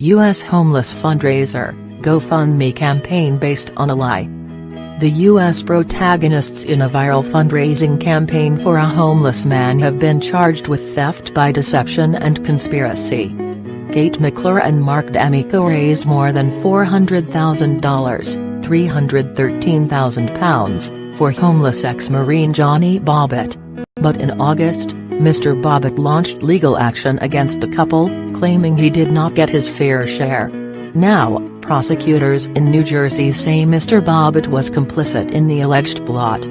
U.S. homeless fundraiser, GoFundMe campaign based on a lie. The U.S. protagonists in a viral fundraising campaign for a homeless man have been charged with theft by deception and conspiracy. Kate McClure and Mark D'Amico raised more than $400,000, £313,000, for homeless ex-Marine Johnny Bobbitt. But in August, Mr. Bobbitt launched legal action against the couple, claiming he did not get his fair share. Now, prosecutors in New Jersey say Mr. Bobbitt was complicit in the alleged plot.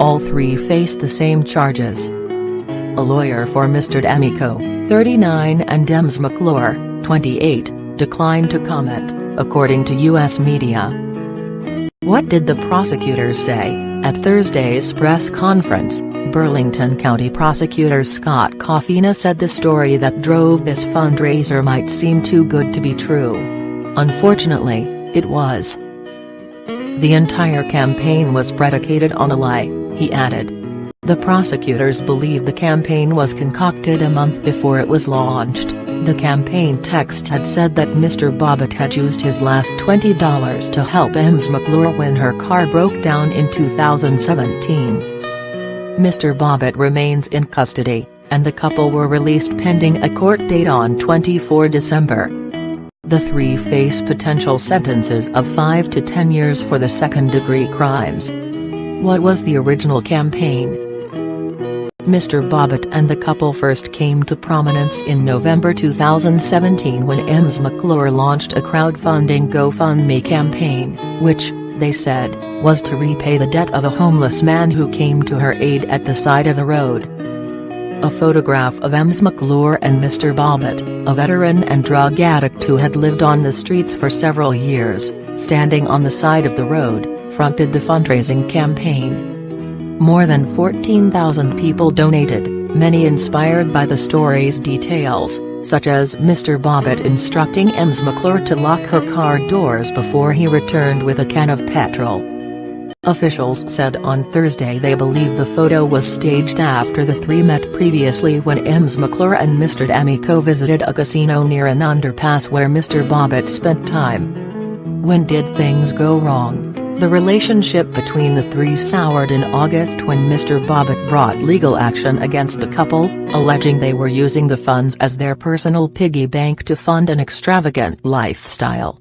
All three face the same charges. A lawyer for Mr. D'Amico, 39, and Ems McClure, 28, declined to comment, according to U.S. media. What did the prosecutors say? At Thursday's press conference, Burlington County Prosecutor Scott Coffina said the story that drove this fundraiser might seem too good to be true. Unfortunately, it was. The entire campaign was predicated on a lie, he added. The prosecutors believe the campaign was concocted a month before it was launched. The campaign text had said that Mr. Bobbitt had used his last $20 to help Ems McClure when her car broke down in 2017. Mr. Bobbitt remains in custody, and the couple were released pending a court date on 24 December. The three face potential sentences of 5 to 10 years for the second-degree crimes. What was the original campaign? Mr. Bobbitt and the couple first came to prominence in November 2017 when Ems McClure launched a crowdfunding GoFundMe campaign, which, they said, was to repay the debt of a homeless man who came to her aid at the side of the road. A photograph of Ems McClure and Mr. Bobbitt, a veteran and drug addict who had lived on the streets for several years, standing on the side of the road, fronted the fundraising campaign. More than 14,000 people donated, many inspired by the story's details, such as Mr. Bobbitt instructing Ems McClure to lock her car doors before he returned with a can of petrol. Officials said on Thursday they believe the photo was staged after the three met previously when Ems McClure and Mr. D'Amico visited a casino near an underpass where Mr. Bobbitt spent time. When did things go wrong? The relationship between the three soured in August when Mr. Bobbitt brought legal action against the couple, alleging they were using the funds as their personal piggy bank to fund an extravagant lifestyle.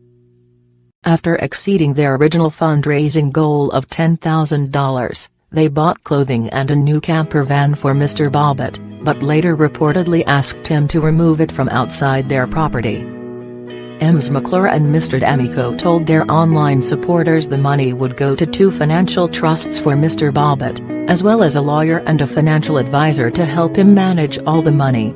After exceeding their original fundraising goal of $10,000, they bought clothing and a new camper van for Mr. Bobbitt, but later reportedly asked him to remove it from outside their property. Ems McClure and Mr. D'Amico told their online supporters the money would go to 2 financial trusts for Mr. Bobbitt, as well as a lawyer and a financial advisor to help him manage all the money.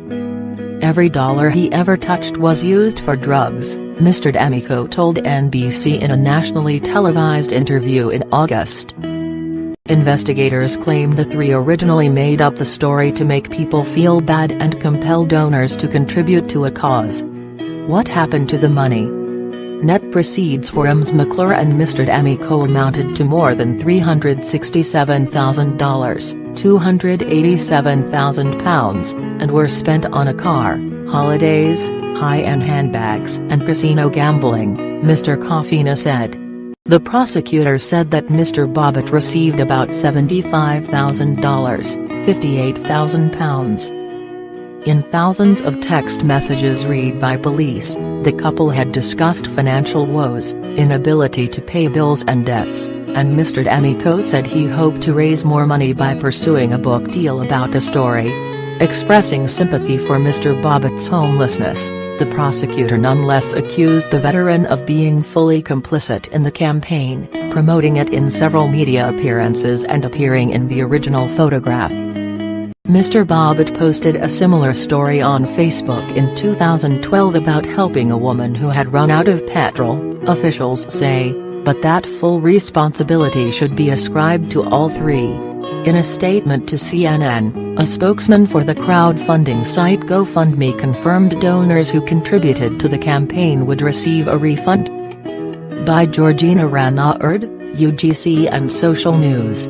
Every dollar he ever touched was used for drugs, Mr. D'Amico told NBC in a nationally televised interview in August. Investigators claim the three originally made up the story to make people feel bad and compel donors to contribute to a cause. What happened to the money? Net proceeds for Ems McClure and Mr. D'Amico amounted to more than $367,000, £287,000, and were spent on a car, holidays, high-end handbags and casino gambling, Mr. Coffina said. The prosecutor said that Mr. Bobbitt received about $75,000, £58,000. In thousands of text messages read by police, the couple had discussed financial woes, inability to pay bills and debts, and Mr. D'Amico said he hoped to raise more money by pursuing a book deal about the story. Expressing sympathy for Mr. Bobbitt's homelessness, the prosecutor nonetheless accused the veteran of being fully complicit in the campaign, promoting it in several media appearances and appearing in the original photograph. Mr. Bobbitt posted a similar story on Facebook in 2012 about helping a woman who had run out of petrol, officials say, but that full responsibility should be ascribed to all three. In a statement to CNN, a spokesman for the crowdfunding site GoFundMe confirmed donors who contributed to the campaign would receive a refund. By Georgina Ranauer, UGC and Social News.